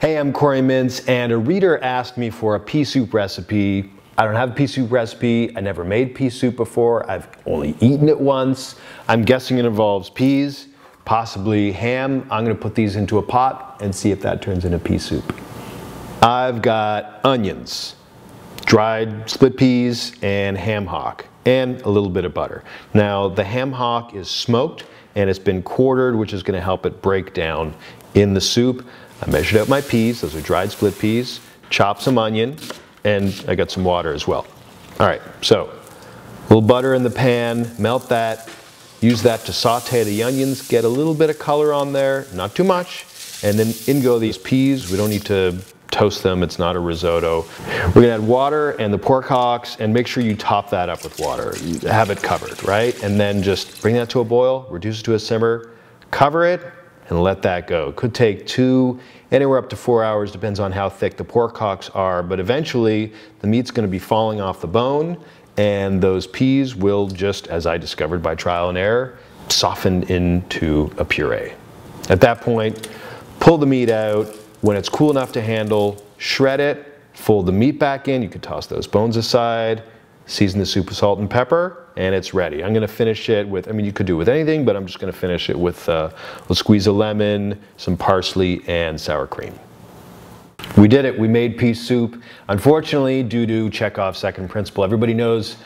Hey, I'm Corey Mintz, and a reader asked me for a pea soup recipe. I don't have a pea soup recipe. I never made pea soup before. I've only eaten it once. I'm guessing it involves peas, possibly ham. I'm gonna put these into a pot and see if that turns into pea soup. I've got onions, dried split peas, and ham hock, and a little bit of butter. Now, the ham hock is smoked and it's been quartered, which is gonna help it break down in the soup. I measured out my peas, those are dried split peas, chopped some onion, and I got some water as well. All right, so a little butter in the pan, melt that, use that to saute the onions, get a little bit of color on there, not too much, and then in go these peas. We don't need to toast them, it's not a risotto. We're gonna add water and the pork hocks, and make sure you top that up with water. You have it covered, right? And then just bring that to a boil, reduce it to a simmer, cover it, and let that go. It could take anywhere up to 4 hours, depends on how thick the pork hocks are, but eventually the meat's gonna be falling off the bone, and those peas will just, as I discovered by trial and error, soften into a puree. At that point, pull the meat out. When it's cool enough to handle, shred it, fold the meat back in. You could toss those bones aside, season the soup with salt and pepper, and it's ready. I'm gonna finish it with, you could do it with anything, but I'm just gonna finish it with a squeeze of lemon, some parsley, and sour cream. We did it, we made pea soup. Unfortunately, due to Chekhov's second principle, everybody knows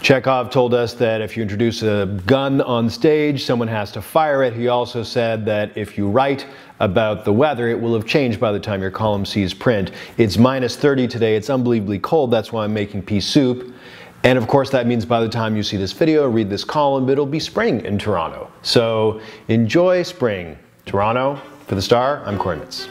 Chekhov told us that if you introduce a gun on stage, someone has to fire it. He also said that if you write about the weather, it will have changed by the time your column sees print. It's -30 today, it's unbelievably cold, that's why I'm making pea soup. And of course that means by the time you see this video, read this column, it'll be spring in Toronto. So enjoy spring. Toronto, for the Star, I'm Corey Mintz.